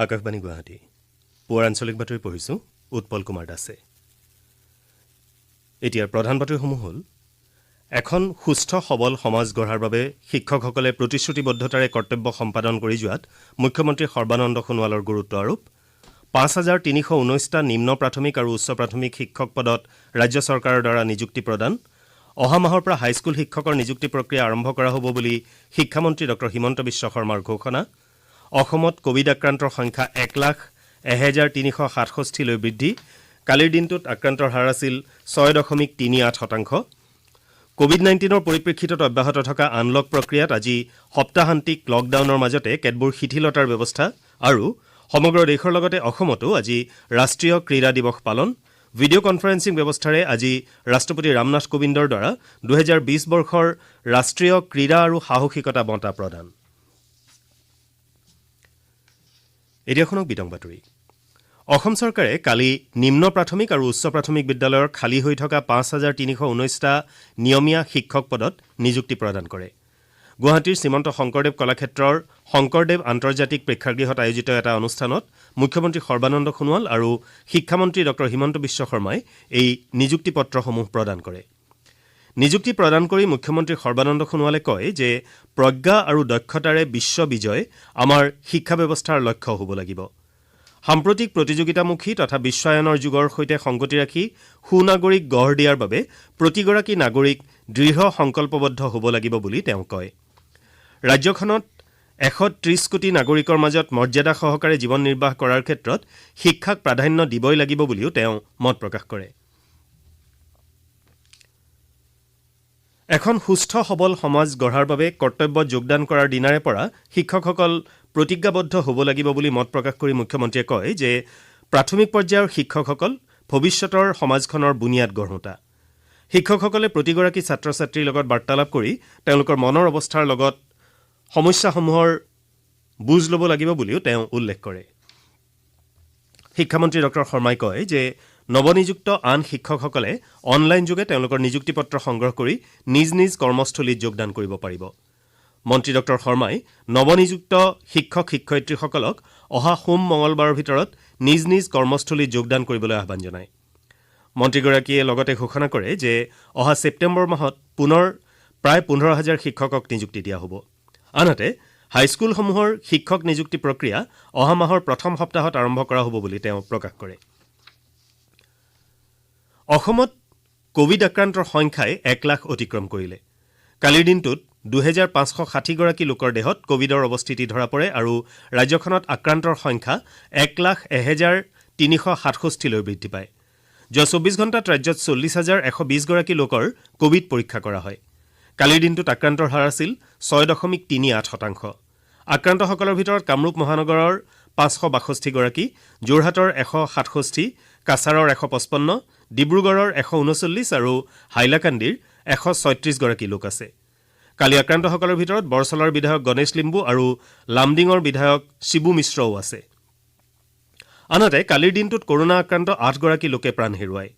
আকাশবাণী গুৱাহাটী পুৱাৰ আঞ্চলিক বাতৰি পঢ়িছোঁ উৎপল কুমাৰ দাসে। এতিয়াৰ প্ৰধান বাতৰিসমূহ হ'ল এখন সুস্থ সবল সমাজ গঢ়াৰ বাবে শিক্ষকসকলে প্ৰতিশ্ৰুতিবদ্ধতাৰে কৰ্তব্য সম্পাদন কৰি যোৱাত মুখ্যমন্ত্ৰী সৰ্বানন্দ সোণোৱালৰ গুৰুত্ব আৰোপ ৫,৩১৯টা নিম্ন প্ৰাথমিক আৰু উচ্চ প্ৰাথমিক শিক্ষক পদত ৰাজ্য চৰকাৰৰ দ্বাৰা নিযুক্তি প্ৰদান অহা মাহৰ পৰা হাইস্কুল শিক্ষকৰ নিযুক্তি প্ৰক্ৰিয়া আৰম্ভ কৰা হ'ব বুলি শিক্ষামন্ত্ৰী ডঃ হিমন্ত বিশ্ব শৰ্মাৰ ঘোষণা অসমত কোভিড আক্ৰান্তৰ সংখ্যা ১,০১,৩৬৭লৈ বৃদ্ধি কালিৰ দিনটোত আক্ৰান্তৰ হাৰ আছিল ৬.৩৮%। কোভিড-19ৰ পৰিপ্ৰেক্ষিতত অব্যাহত থকা আনলক প্ৰক্ৰিয়াত আজি সপ্তাহান্তিক লকডাউনৰ মাজতে কেতবোৰ শিথিলতাৰ ব্যৱস্থা আৰু সমগ্ৰ দেশৰ লগতে অসমতো আজি ৰাষ্ট্ৰীয় ক্ৰীড়া দিৱস পালন ভিডিঅ' কনফাৰেন্সিং ব্যৱস্থাৰে আজি ৰাষ্ট্ৰপতি ৰামনাথ কোবিন্দৰ দ্বাৰা ২০২০ বৰ্ষৰ ৰাষ্ট্ৰীয় ক্ৰীড়া আৰু সাহসিকতা বঁটা প্ৰদান। এতিয়া শুনক বিতং বাতৰি। অসম চৰকাৰে কালি নিম্ন প্ৰাথমিক আৰু উচ্চ প্ৰাথমিক বিদ্যালয়ৰ খালী হৈ থকা ৫,৩১৯টা নিয়মীয়া শিক্ষক পদত নিযুক্তি প্ৰদান কৰে। গুৱাহাটীৰ শ্ৰীমন্ত শংকৰদেৱ কলাক্ষেত্ৰৰ শংকৰদেৱ আন্তৰ্জাতিক প্ৰেক্ষাগৃহত আয়োজিত এটা অনুষ্ঠানত মুখ্যমন্ত্ৰী সৰ্বানন্দ সোণোৱাল আৰু শিক্ষামন্ত্ৰী ডঃ হিমন্ত বিশ্ব শৰ্মাই এই নিযুক্তি পত্ৰসমূহ প্ৰদান কৰে। নিযুক্তি প্ৰদান কৰি মুখ্যমন্ত্ৰী সৰ্বানন্দ সোণোৱালে কয় যে প্ৰজ্ঞা আৰু দক্ষতাৰে বিশ্ব বিজয় আমাৰ শিক্ষা ব্যৱস্থাৰ লক্ষ্য হ'ব লাগিব। সাম্প্ৰতিক প্ৰতিযোগিতামুখী তথা বিশ্বায়নৰ যুগৰ সৈতে সংগতি ৰাখি সুনাগৰিক গঢ় দিয়াৰ বাবে প্ৰতিগৰাকী নাগৰিক দৃঢ় সংকল্পবদ্ধ হ'ব লাগিব বুলি তেওঁ কয়। ৰাজ্যখনত ১৩০ কোটি নাগৰিকৰ মাজত মৰ্যাদা সহকাৰে জীৱন নিৰ্বাহ কৰাৰ ক্ষেত্ৰত শিক্ষাক প্ৰাধান্য দিবই লাগিব বুলিও তেওঁ মত প্ৰকাশ কৰে। এখন সুস্থ সবল সমাজ গঢ়াৰ বাবে কৰ্তব্যত যোগদান কৰাৰ দিনাৰে পৰা শিক্ষকসকল প্ৰতিজ্ঞাবদ্ধ হ'ব লাগিব বুলি মত প্ৰকাশ কৰি মুখ্যমন্ত্ৰীয়ে কয় যে প্ৰাথমিক পৰ্যায়ৰ শিক্ষকসকল ভৱিষ্যতৰ সমাজখনৰ বুনিয়াদ গঢ়োতা। শিক্ষকসকলে প্ৰতিগৰাকী ছাত্ৰ ছাত্ৰীৰ লগত বাৰ্তালাপ কৰি তেওঁলোকৰ মনৰ অৱস্থাৰ লগত সমস্যাসমূহৰ বুজ ল'ব লাগিব বুলিও তেওঁ উল্লেখ কৰে। শিক্ষামন্ত্ৰী ডঃ শৰ্মাই কয় যে নৱনিযুক্ত আন শিক্ষকসকলে অনলাইন যোগে তেওঁলোকৰ নিযুক্তি পত্ৰ সংগ্ৰহ কৰি নিজ নিজ কৰ্মস্থলীত যোগদান কৰিব পাৰিব। মন্ত্ৰী ডঃ শৰ্মাই নৱনিযুক্ত শিক্ষক শিক্ষয়িত্ৰীসকলক অহা সোম মঙলবাৰৰ ভিতৰত নিজ নিজ কৰ্মস্থলীত যোগদান কৰিবলৈ আহ্বান জনায়। মন্ত্ৰীগৰাকীয়ে লগতে ঘোষণা কৰে যে অহা ছেপ্টেম্বৰ মাহত পুনৰ প্ৰায় ১৫,০০০ শিক্ষকক নিযুক্তি দিয়া হ'ব। আনহাতে হাইস্কুলসমূহৰ শিক্ষক নিযুক্তি প্ৰক্ৰিয়া অহা মাহৰ প্ৰথম সপ্তাহত আৰম্ভ কৰা হ'ব বুলি তেওঁ প্ৰকাশ কৰে। অসমত কোভিড আক্ৰান্তৰ সংখ্যাই ১ লাখ অতিক্ৰম কৰিলে। কালিৰ দিনটোত ২,৫৬০গৰাকী লোকৰ দেহত কোভিডৰ অৱস্থিতি ধৰা পৰে আৰু ৰাজ্যখনত আক্ৰান্তৰ সংখ্যা ১,০১,৩৬৭লৈ বৃদ্ধি পায়। যোৱা ২৪ ঘণ্টাত ৰাজ্যত ৪০,১২০গৰাকী লোকৰ কোভিড পৰীক্ষা কৰা হয়। কালিৰ দিনটোত আক্ৰান্তৰ হাৰ আছিল ৬.৩৮%। আক্ৰান্তসকলৰ ভিতৰত কামৰূপ মহানগৰৰ ৫৬২গৰাকী, যোৰহাটৰ ১৬৭, কাছাৰৰ ১৫৫, ডিব্ৰুগড়ৰ ১৩৯ আৰু হাইলাকান্দিৰ ১৩৬গৰাকী লোক আছে। কালি আক্ৰান্তসকলৰ ভিতৰত বৰছলাৰ বিধায়ক গণেশ লিম্বু আৰু লামডিঙৰ বিধায়ক শিবু মিশ্ৰও আছে। আনহাতে কালিৰ দিনটোত কৰোনা আক্ৰান্ত ৮গৰাকী লোকে প্ৰাণ হেৰুৱায়।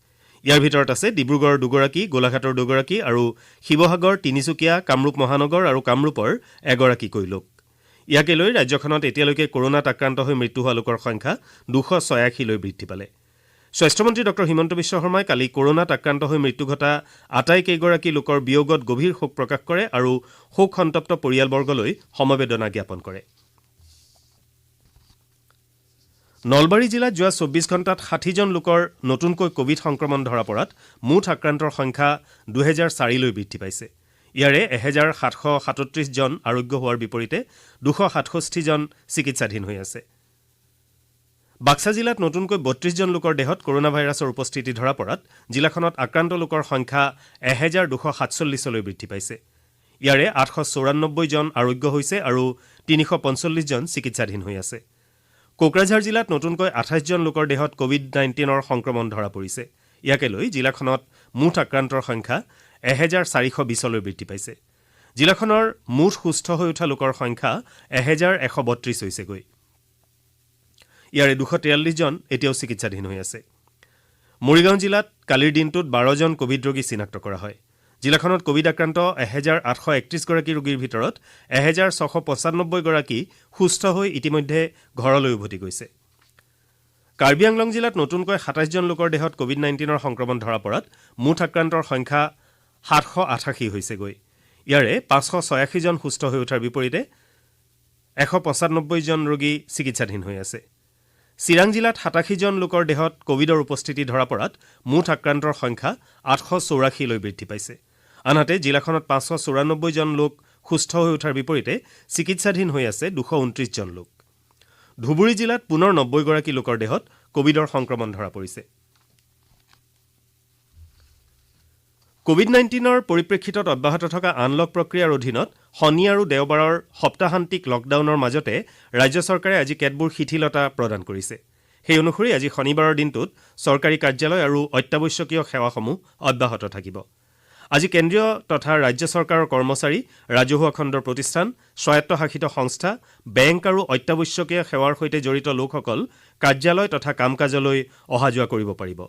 ইয়াৰ ভিতৰত আছে ডিব্ৰুগড়ৰ ২গৰাকী, গোলাঘাটৰ ২গৰাকী আৰু শিৱসাগৰ, তিনিচুকীয়া, কামৰূপ মহানগৰ আৰু কামৰূপৰ এগৰাকীকৈ লোক। ইয়াকে লৈ ৰাজ্যখনত এতিয়ালৈকে কৰোনাত আক্ৰান্ত হৈ মৃত্যু হোৱা লোকৰ সংখ্যা ২৮৬লৈ বৃদ্ধি পালে। স্বাস্থ্যমন্ত্ৰী ডঃ হিমন্ত বিশ্ব শৰ্মাই কালি কৰোনাত আক্ৰান্ত হৈ মৃত্যু ঘটা আটাইকেইগৰাকী লোকৰ বিয়োগত গভীৰ শোক প্ৰকাশ কৰে আৰু শোক সন্তপ্ত পৰিয়ালবৰ্গলৈ সমবেদনা জ্ঞাপন কৰে। নলবাৰী জিলাত যোৱা ২৪ ঘণ্টাত ৬০জন লোকৰ নতুনকৈ কোভিড সংক্ৰমণ ধৰা পৰাত মুঠ আক্ৰান্তৰ সংখ্যা ২০০৪লৈ বৃদ্ধি পাইছে। ইয়াৰে ১,৭৩৭জন আৰোগ্য হোৱাৰ বিপৰীতে ২৬৭জন চিকিৎসাধীন হৈ আছে। বাক্সা জিলাত নতুনকৈ ৩২জন লোকৰ দেহত কৰোনা ভাইৰাছৰ উপস্থিতি ধৰা পৰাত জিলাখনত আক্ৰান্ত লোকৰ সংখ্যা ১,২৪৭লৈ বৃদ্ধি পাইছে। ইয়াৰে ৮৯৪জন আৰোগ্য হৈছে আৰু ৩৪৫জন চিকিৎসাধীন হৈ আছে। কোকৰাঝাৰ জিলাত নতুনকৈ ২৮জন লোকৰ দেহত কোভিড-১৯ৰ সংক্ৰমণ ধৰা পৰিছে। ইয়াকে লৈ জিলাখনত মুঠ আক্ৰান্তৰ সংখ্যা ১,৪২০লৈ বৃদ্ধি পাইছে। জিলাখনৰ মুঠ সুস্থ হৈ উঠা লোকৰ সংখ্যা ১,১৩২ হৈছেগৈ। ইয়াৰে ২৪৩জন এতিয়াও চিকিৎসাধীন হৈ আছে। মৰিগাঁও জিলাত কালিৰ দিনটোত ১২জন কোভিড ৰোগী চিনাক্ত কৰা হয়। জিলাখনত কোভিড আক্ৰান্ত 1831 গৰাকী ৰোগীৰ ভিতৰত 1695 গৰাকী সুস্থ হৈ ইতিমধ্যে ঘৰলৈ উভতি গৈছে। কাৰ্বি আংলং জিলাত নতুনকৈ 27 জন লোকৰ দেহত কোভিড-19ৰ সংক্ৰমণ ধৰা পৰাত মুঠ আক্ৰান্তৰ সংখ্যা 788 হৈছেগৈ। ইয়াৰে 586 জন সুস্থ হৈ উঠাৰ বিপৰীতে 195 জন ৰোগী চিকিৎসাধীন হৈ আছে। চিৰাং জিলাত 87 জন লোকৰ দেহত কোভিডৰ উপস্থিতি ধৰা পৰাত মুঠ আক্ৰান্তৰ সংখ্যা 884 লৈ বৃদ্ধি পাইছে। আনহাতে জিলাখনত 594 জন লোক সুস্থ হৈ উঠাৰ বিপৰীতে চিকিৎসাধীন হৈ আছে 229 জন লোক। ধুবুৰী জিলাত পুনৰ 90 গৰাকী লোকৰ দেহত কোভিডৰ সংক্ৰমণ ধৰা পৰিছে। কোভিড-19ৰ পৰিপ্ৰেক্ষিতত অব্যাহত থকা আনলক প্ৰক্ৰিয়াৰ অধীনত শনি আৰু দেওবাৰৰ সপ্তাহান্তিক লকডাউনৰ মাজতে ৰাজ্য চৰকাৰে আজি কেতবোৰ শিথিলতা প্ৰদান কৰিছে। সেই অনুসৰি আজি শনিবাৰৰ দিনটোত চৰকাৰী কাৰ্যালয় আৰু অত্যাৱশ্যকীয় সেৱাসমূহ অব্যাহত থাকিব। আজি কেন্দ্ৰীয় তথা ৰাজ্য চৰকাৰৰ কৰ্মচাৰী, ৰাজহুৱা খণ্ডৰ প্ৰতিষ্ঠান, স্বায়ত্তশাসিত সংস্থা, বেংক আৰু অত্যাৱশ্যকীয় সেৱাৰ সৈতে জড়িত লোকসকল কাৰ্যালয় তথা কাম কাজলৈ অহা যোৱা কৰিব পাৰিব।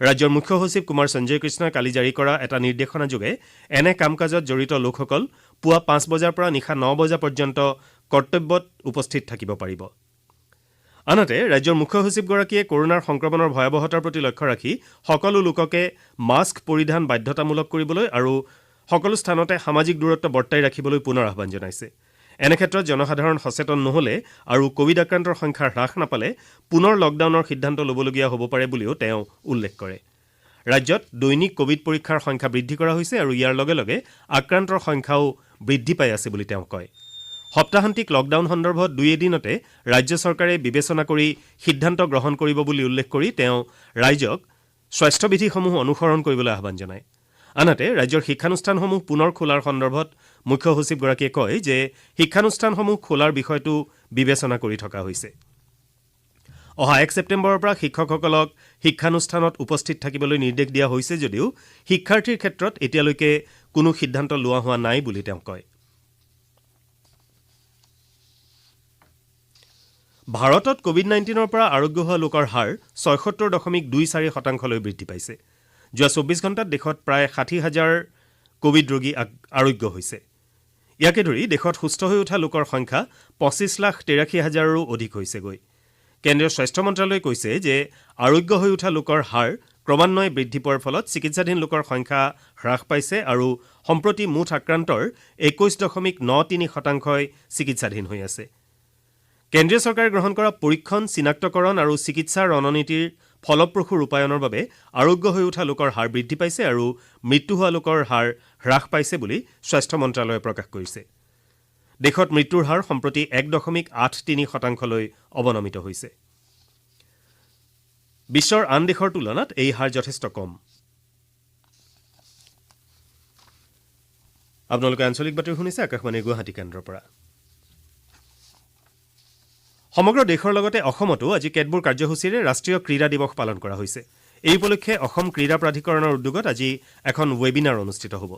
ৰাজ্যৰ মুখ্য সচিব কুমাৰ সঞ্জয় কৃষ্ণই কালি জাৰি কৰা এটা নিৰ্দেশনাযোগে এনে কাম কাজত জড়িত লোকসকল পুৱা 5 বজাৰ পৰা নিশা 9 বজা পৰ্যন্ত কৰ্তব্যত উপস্থিত থাকিব পাৰিব। আনহাতে ৰাজ্যৰ মুখ্য সচিবগৰাকীয়ে কৰোনাৰ সংক্ৰমণৰ ভয়াৱহতাৰ প্ৰতি লক্ষ্য ৰাখি সকলো লোককে মাস্ক পৰিধান বাধ্যতামূলক কৰিবলৈ আৰু সকলো স্থানতে সামাজিক দূৰত্ব বৰ্তাই ৰাখিবলৈ পুনৰ আহ্বান জনাইছে। এনে ক্ষেত্ৰত জনসাধাৰণ সচেতন নহ'লে আৰু কোভিড আক্ৰান্তৰ সংখ্যা হ্ৰাস নাপালে পুনৰ লকডাউনৰ সিদ্ধান্ত ল'বলগীয়া হ'ব পাৰে বুলিও তেওঁ উল্লেখ কৰে। ৰাজ্যত দৈনিক কোভিড পৰীক্ষাৰ সংখ্যা বৃদ্ধি কৰা হৈছে আৰু ইয়াৰ লগে লগে আক্ৰান্তৰ সংখ্যাও বৃদ্ধি পাই আছে বুলি তেওঁ কয়। সপ্তাহান্তিক লকডাউন সন্দৰ্ভত 2 এদিনতে ৰাজ্য চৰকাৰে বিবেচনা কৰি সিদ্ধান্ত গ্ৰহণ কৰিব বুলি উল্লেখ কৰি তেওঁ ৰাইজক স্বাস্থ্যবিধিসমূহ অনুসৰণ কৰিবলৈ আহ্বান জনায়। আনহাতে ৰাজ্যৰ শিক্ষানুষ্ঠানসমূহ পুনৰ খোলাৰ সন্দৰ্ভত মুখ্য সচিবগৰাকীয়ে কয় যে শিক্ষানুষ্ঠানসমূহ খোলাৰ বিষয়টো বিবেচনা কৰি থকা হৈছে। অহা 1 ছেপ্টেম্বৰৰ পৰা শিক্ষকসকলক শিক্ষানুষ্ঠানত উপস্থিত থাকিবলৈ নিৰ্দেশ দিয়া হৈছে যদিও শিক্ষাৰ্থীৰ ক্ষেত্ৰত এতিয়ালৈকে কোনো সিদ্ধান্ত লোৱা হোৱা নাই বুলি তেওঁ কয়। ভাৰতত কোভিড-19ৰ পৰা আৰোগ্য হোৱা লোকৰ হাৰ 76.24% বৃদ্ধি পাইছে। যোৱা 24 ঘণ্টাত দেশত প্ৰায় 60,000 কোভিড ৰোগী আৰোগ্য হৈছে। ইয়াকে ধৰি দেশত সুস্থ হৈ উঠা লোকৰ সংখ্যা 25,83,000ৰো অধিক হৈছেগৈ। কেন্দ্ৰীয় স্বাস্থ্য মন্ত্ৰালয়ে কৈছে যে আৰোগ্য হৈ উঠা লোকৰ হাৰ ক্ৰমান্বয়ে বৃদ্ধি পোৱাৰ ফলত চিকিৎসাধীন লোকৰ সংখ্যা হ্ৰাস পাইছে আৰু সম্প্ৰতি মুঠ আক্ৰান্তৰ 21.93% চিকিৎসাধীন হৈ আছে। কেন্দ্ৰীয় চৰকাৰে গ্ৰহণ কৰা পৰীক্ষণ, চিনাক্তকৰণ আৰু চিকিৎসা ৰণনীতিৰ ফলপ্ৰসূ ৰূপায়ণৰ বাবে আৰোগ্য হৈ উঠা লোকৰ হাৰ বৃদ্ধি পাইছে আৰু মৃত্যু হোৱা লোকৰ হাৰ হ্ৰাস পাইছে বুলি স্বাস্থ্য মন্ত্ৰালয়ে প্ৰকাশ কৰিছে। দেশত মৃত্যুৰ হাৰ সম্প্ৰতি 1.83%লৈ অৱনমিত হৈছে। বিশ্বৰ আন দেশৰ তুলনাত এই হাৰ যথেষ্ট কম। আপোনালোকে আঞ্চলিক বাতৰি শুনিছে আকাশবাণীৰ গুৱাহাটী কেন্দ্ৰৰ পৰা। সমগ্ৰ দেশৰ লগতে অসমতো আজি কেতবোৰ কাৰ্যসূচীৰে ৰাষ্ট্ৰীয় ক্ৰীড়া দিৱস পালন কৰা হৈছে। এই উপলক্ষে অসম ক্ৰীড়া প্ৰাধিকৰণৰ উদ্যোগত আজি এখন ৱেবিনাৰ অনুষ্ঠিত হ'ব।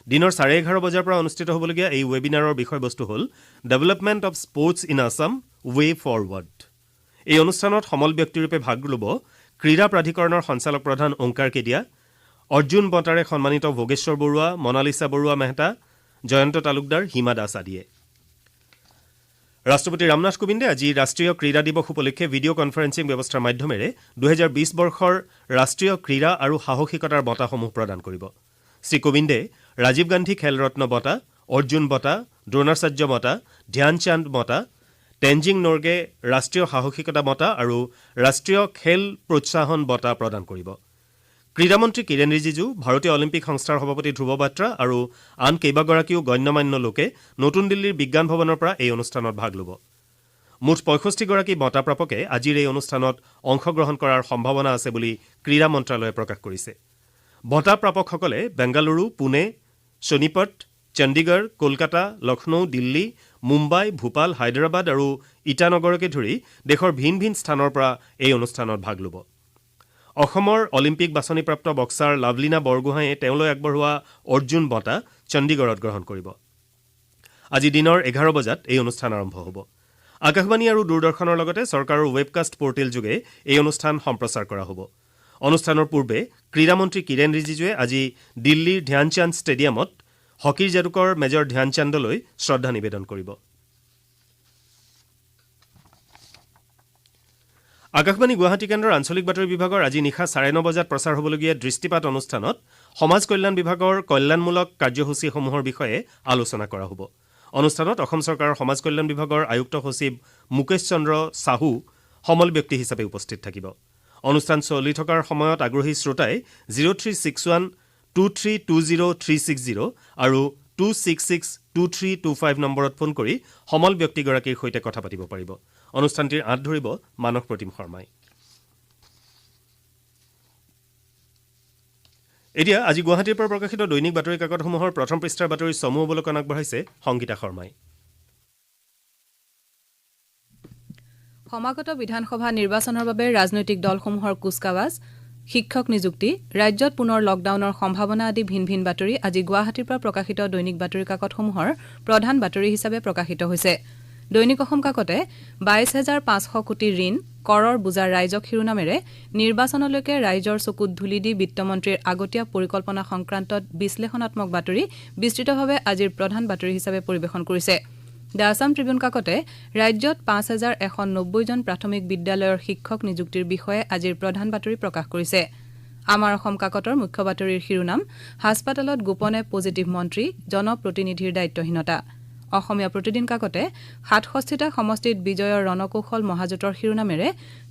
দিনৰ 11:30 বজাৰ পৰা অনুষ্ঠিত হ'বলগীয়া এই ৱেবিনাৰৰ বিষয়বস্তু হ'ল development of sports in Assam way forward. এই অনুষ্ঠানত সমল ব্যক্তিৰূপে ভাগ ল'ব ক্ৰীড়া প্ৰাধিকৰণৰ সঞ্চালক প্ৰধান ওংকাৰ কেডিয়া, অৰ্জুন বঁটাৰে সন্মানিত ভোগেশ্বৰ বৰুৱা, মনালিছা বৰুৱা মেহতা, জয়ন্ত তালুকদাৰ, হিমা দাস আদিয়ে। ৰাষ্ট্ৰপতি ৰামনাথ কোবিন্দে আজি ৰাষ্ট্ৰীয় ক্ৰীড়া দিৱস উপলক্ষে ভিডিঅ' কনফাৰেন্সিং ব্যৱস্থাৰ মাধ্যমেৰে 2020 বৰ্ষৰ ৰাষ্ট্ৰীয় ক্ৰীড়া আৰু সাহসিকতাৰ বঁটাসমূহ প্ৰদান কৰিব। শ্ৰীকোবিন্দে ৰাজীৱ গান্ধী খেল ৰত্ন বঁটা, অৰ্জুন বঁটা, দ্ৰোণাচাৰ্য বঁটা, ধ্যানচান্দ বঁটা, টেনজিং নৰ্গে ৰাষ্ট্ৰীয় সাহসিকতা বঁটা আৰু ৰাষ্ট্ৰীয় খেল প্ৰোৎসাহন বঁটা প্ৰদান কৰিব। ক্ৰীড়ামন্ত্ৰী কিৰেণ ৰিজিজু, ভাৰতীয় অলিম্পিক সংস্থাৰ সভাপতি ধ্ৰুৱ বাত্ৰা আৰু আন কেইবাগৰাকীও গণ্যমান্য লোকে নতুন দিল্লীৰ বিজ্ঞান ভৱনৰ পৰা এই অনুষ্ঠানত ভাগ ল'ব। মুঠ 65 গৰাকী বঁটা প্ৰাপকে আজিৰ এই অনুষ্ঠানত অংশগ্ৰহণ কৰাৰ সম্ভাৱনা আছে বুলি ক্ৰীড়া মন্ত্ৰালয়ে প্ৰকাশ কৰিছে। বঁটা প্ৰাপকসকলে বেংগালুৰু, পুনে, শোণিপট, চণ্ডীগড়, কলকাতা, লক্ষ্ণৌ, দিল্লী, মুম্বাই, ভূপাল, হায়দৰাবাদ আৰু ইটানগৰকে ধৰি দেশৰ ভিন ভিন স্থানৰ পৰা এই অনুষ্ঠানত ভাগ ল'ব। অসমৰ অলিম্পিক বাছনিপ্ৰাপ্ত বক্সাৰ লাভলীনা বৰগোহাঁয়ে তেওঁলৈ আগবঢ়োৱা অৰ্জুন বঁটা চণ্ডীগড়ত গ্ৰহণ কৰিব। আজি দিনৰ 11 বজাত এই অনুষ্ঠান আৰম্ভ হ'ব। আকাশবাণী আৰু দূৰদৰ্শনৰ লগতে চৰকাৰৰ ৱেবকাষ্ট পৰ্টেল যোগে এই অনুষ্ঠান সম্প্ৰচাৰ কৰা হ'ব। অনুষ্ঠানৰ পূৰ্বে ক্ৰীড়ামন্ত্ৰী কিৰেণ ৰিজিজুৱে আজি দিল্লীৰ ধ্যানচান্দ ষ্টেডিয়ামত হকীৰ যাদুকৰ মেজৰ ধ্যানচান্দলৈ শ্ৰদ্ধা নিবেদন কৰিব। আকাশবাণী গুৱাহাটী কেন্দ্ৰৰ আঞ্চলিক বাতৰি বিভাগৰ আজি নিশা 9:30 বজাত প্ৰচাৰ হ'বলগীয়া দৃষ্টিপাত অনুষ্ঠানত সমাজ কল্যাণ বিভাগৰ কল্যাণমূলক কাৰ্যসূচীসমূহৰ বিষয়ে আলোচনা কৰা হ'ব। অনুষ্ঠানত অসম চৰকাৰৰ সমাজ কল্যাণ বিভাগৰ আয়ুক্ত সচিব মুকেশ চন্দ্ৰ চাহু সমল ব্যক্তি হিচাপে উপস্থিত থাকিব। অনুষ্ঠান চলি থকাৰ সময়ত আগ্ৰহী শ্ৰোতাই 0361-2320-360 আৰু 266-2325 নম্বৰত ফোন কৰি সমল ব্যক্তিগৰাকীৰ সৈতে কথা পাতিব পাৰিব। অনুষ্ঠানটিৰ আঁত ধৰিব মানস প্ৰতিম শৰ্মাই। এতিয়া আজি গুৱাহাটীৰ পৰা প্ৰকাশিত দৈনিক বাতৰি কাকতসমূহৰ প্ৰথম পৃষ্ঠাৰ বাতৰি চমু অৱলোকন আগবঢ়াইছে সংগীতা শৰ্মাই। সমাগত বিধানসভা নিৰ্বাচনৰ বাবে ৰাজনৈতিক দলসমূহৰ কুচকাৱাজ, শিক্ষক নিযুক্তি, ৰাজ্যত পুনৰ লকডাউনৰ সম্ভাৱনা আদি ভিন ভিন বাতৰি আজি গুৱাহাটীৰ পৰা প্ৰকাশিত দৈনিক বাতৰি কাকতসমূহৰ প্ৰধান বাতৰি হিচাপে প্ৰকাশিত হৈছে। দৈনিক অসম কাকতে 22,500 কোটি ঋণ, কৰৰ বোজাৰ ৰাইজক শিৰোনামেৰে নিৰ্বাচনলৈকে ৰাইজৰ চকুত ধূলি দি বিত্তমন্ত্ৰীৰ আগতীয়া পৰিকল্পনা সংক্ৰান্তত বিশ্লেষণাত্মক বাতৰি বিস্তৃতভাৱে আজিৰ প্ৰধান বাতৰি হিচাপে পৰিৱেশন কৰিছে। দ্য আছাম ট্ৰিবিউন কাকতে ৰাজ্যত 5,190 জন প্ৰাথমিক বিদ্যালয়ৰ শিক্ষক নিযুক্তিৰ বিষয়ে আজিৰ প্ৰধান বাতৰি প্ৰকাশ কৰিছে। আমাৰ অসম কাকতৰ মুখ্য বাতৰিৰ শিৰোনাম হাস্পাতালত গোপনে পজিটিভ মন্ত্ৰী, জনপ্ৰতিনিধিৰ দায়িত্বহীনতা। অসমীয়া প্ৰতিদিন কাকতে 67টা সমষ্টিত বিজয়ৰ ৰণকৌশল মহাজোঁটৰ শিৰোনামেৰে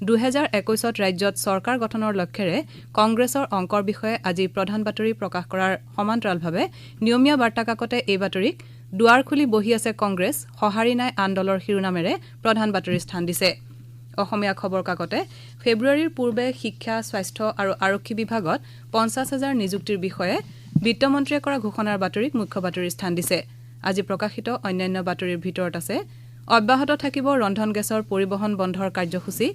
2021ত ৰাজ্যত চৰকাৰ গঠনৰ লক্ষ্যৰে কংগ্ৰেছৰ অংকৰ বিষয়ে আজি প্ৰধান বাতৰি প্ৰকাশ কৰাৰ সমান্তৰালভাৱে নিয়মীয়া বাৰ্তা কাকতে এই বাতৰিক দুৱাৰ খুলি বহি আছে কংগ্ৰেছ, সঁহাৰি নাই আন দলৰ শিৰোনামেৰে প্ৰধান বাতৰিৰ স্থান দিছে। অসমীয়া খবৰ কাকতে ফেব্ৰুৱাৰীৰ পূৰ্বে শিক্ষা, স্বাস্থ্য আৰু আৰক্ষী বিভাগত 50,000 নিযুক্তিৰ বিষয়ে বিত্তমন্ত্ৰীয়ে কৰা ঘোষণাৰ বাতৰিক মুখ্য বাতৰিৰ স্থান দিছে। আজি প্ৰকাশিত অন্যান্য বাতৰিৰ ভিতৰত আছে অব্যাহত থাকিব ৰন্ধন গেছৰ পৰিবহণ বন্ধৰ কাৰ্যসূচী,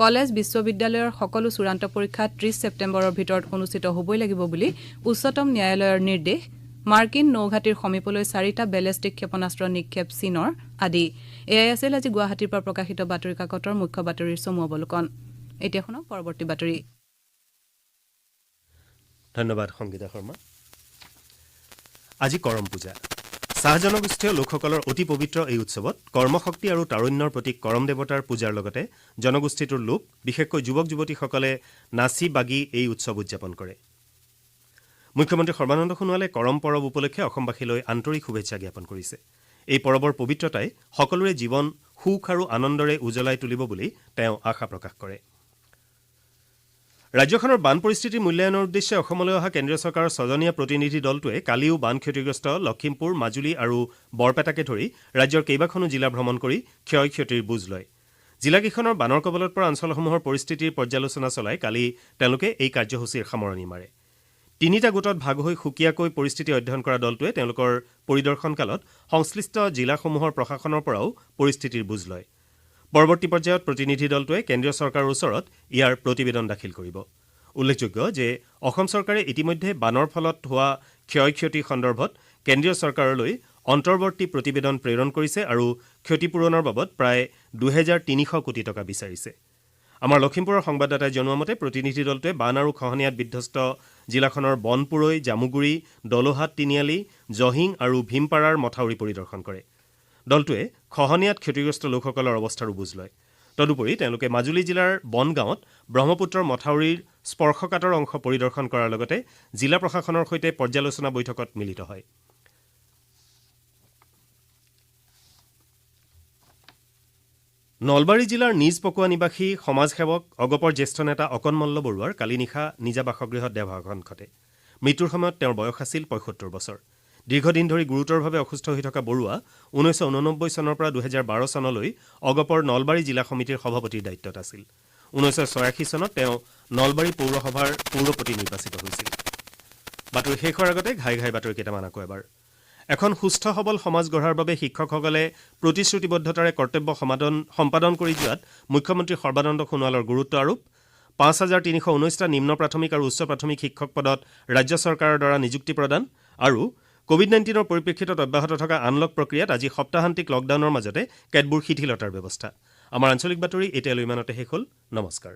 কলেজ বিশ্ববিদ্যালয়ৰ সকলো চূড়ান্ত পৰীক্ষা 30 ছেপ্টেম্বৰৰ ভিতৰত অনুষ্ঠিত হ'বই লাগিব বুলি উচ্চতম ন্যায়ালয়ৰ নিৰ্দেশ, মাৰ্কিন নৌঘাটিৰ সমীপলৈ 4টা বেলেষ্টিক ক্ষেপণাস্ত্ৰ নিক্ষেপ চীনৰ আদি। এয়াই আছিল আজি গুৱাহাটীৰ পৰা প্ৰকাশিত বাতৰি কাকতৰ মুখ্য বাতৰিৰ চমু অৱলোকন। এতিয়া শুনক পৰৱৰ্তী বাতৰি। ধন্যবাদ সংগীতা শৰ্মা। আজি কৰম পূজা। চাহ জনগোষ্ঠীয় লোকসকলৰ অতি পবিত্ৰ এই উৎসৱত কৰ্মশক্তি আৰু তাৰুণ্যৰ প্ৰতীক কৰম দেৱতাৰ পূজাৰ লগতে জনগোষ্ঠীটোৰ লোক, বিশেষকৈ যুৱক যুৱতীসকলে নাচি বাগি এই উৎসৱ উদযাপন কৰে। মুখ্যমন্ত্ৰী সৰ্বানন্দ সোণোৱালে কৰম পৰব উপলক্ষে অসমবাসীলৈ আন্তৰিক শুভেচ্ছা জ্ঞাপন কৰিছে। এই পৰবৰ পবিত্ৰতাই সকলোৰে জীৱন সুখ আৰু আনন্দৰে উজ্বলাই তুলিব বুলি তেওঁ আশা প্ৰকাশ কৰে। ৰাজ্যখনৰ বান পৰিস্থিতিৰ মূল্যায়নৰ উদ্দেশ্যে অসমলৈ অহা কেন্দ্ৰীয় চৰকাৰৰ 6জনীয়া প্ৰতিনিধি দলটোৱে কালিও বান ক্ষতিগ্ৰস্ত লখিমপুৰ, মাজুলী আৰু বৰপেটাকে ধৰি ৰাজ্যৰ কেইবাখনো জিলা ভ্ৰমণ কৰি ক্ষয় ক্ষতিৰ বুজ লয়। জিলাকেইখনৰ বানৰ কবলত পৰা অঞ্চলসমূহৰ পৰিস্থিতিৰ পৰ্যালোচনা চলাই কালি তেওঁলোকে এই কাৰ্যসূচীৰ সামৰণি মাৰে। 3টা গোটত ভাগ হৈ সুকীয়াকৈ পৰিস্থিতি অধ্যয়ন কৰা দলটোৱে তেওঁলোকৰ পৰিদৰ্শন কালত সংশ্লিষ্ট জিলাসমূহৰ প্ৰশাসনৰ পৰাও পৰিস্থিতিৰ বুজ লয়। পৰৱৰ্তী পৰ্যায়ত প্ৰতিনিধি দলটোৱে কেন্দ্ৰীয় চৰকাৰৰ ওচৰত ইয়াৰ প্ৰতিবেদন দাখিল কৰিব। উল্লেখযোগ্য যে অসম চৰকাৰে ইতিমধ্যে বানৰ ফলত হোৱা ক্ষয় ক্ষতি সন্দৰ্ভত কেন্দ্ৰীয় চৰকাৰলৈ অন্তৰ্বৰ্তী প্ৰতিবেদন প্ৰেৰণ কৰিছে আৰু ক্ষতিপূৰণৰ বাবদ প্ৰায় 2,300 কোটি টকা বিচাৰিছে। আমাৰ লখিমপুৰৰ সংবাদদাতাই জনোৱা মতে প্ৰতিনিধি দলটোৱে বান আৰু খহনীয়াত বিধ্বস্ত জিলাখনৰ বনপুৰৈ, জামুগুৰি, দলোহাট, তিনিআলি, জহিং আৰু ভীমপাৰাৰ মথাউৰি পৰিদৰ্শন কৰে। দলটোৱে খহনীয়াত ক্ষতিগ্ৰস্ত লোকসকলৰ অৱস্থাৰো বুজ লয়। তদুপৰি তেওঁলোকে মাজুলী জিলাৰ বনগাঁৱত ব্ৰহ্মপুত্ৰৰ মথাউৰিৰ স্পৰ্শকাতৰ অংশ পৰিদৰ্শন কৰাৰ লগতে জিলা প্ৰশাসনৰ সৈতে পৰ্যালোচনা বৈঠকত মিলিত হয়। নলবাৰী জিলাৰ নিজ পকোৱা নিবাসী সমাজসেৱক অগপৰ জ্যেষ্ঠ নেতা অকণ মল্ল বৰুৱাৰ কালি নিশা নিজা বাসগৃহত দেহাৱসান ঘটে। মৃত্যুৰ সময়ত তেওঁৰ বয়স আছিল ৭৫ বছৰ। দীৰ্ঘদিন ধৰি গুৰুতৰভাৱে অসুস্থ হৈ থকা বৰুৱা 1989 চনৰ পৰা 2012 চনলৈ অগপৰ নলবাৰী জিলা সমিতিৰ সভাপতিৰ দায়িত্বত আছিল। 1986 চনত তেওঁ নলবাৰী পৌৰসভাৰ পৌৰপতি নিৰ্বাচিত হৈছিল। বাতৰি শেষ হোৱাৰ আগতে ঘাই ঘাই বাতৰি কেইটামান আকৌ এবাৰ। এখন সুস্থ সবল সমাজ গঢ়াৰ বাবে শিক্ষকসকলে প্ৰতিশ্ৰুতিবদ্ধতাৰে কৰ্তব্য সম্পাদন কৰি যোৱাত মুখ্যমন্ত্ৰী সৰ্বানন্দ সোণোৱালৰ গুৰুত্ব আৰোপ। 5,319টা নিম্ন প্ৰাথমিক আৰু উচ্চ প্ৰাথমিক শিক্ষক পদত ৰাজ্য চৰকাৰৰ দ্বাৰা নিযুক্তি প্ৰদান আৰু কোভিড-19ৰ পৰিপ্ৰেক্ষিতত অব্যাহত থকা আনলক প্ৰক্ৰিয়াত আজি সপ্তাহান্তিক লকডাউনৰ মাজতে কেতবোৰ শিথিলতাৰ ব্যৱস্থা। আমাৰ আঞ্চলিক বাতৰি এতিয়ালৈ ইমানতে শেষ হ'ল। নমস্কাৰ।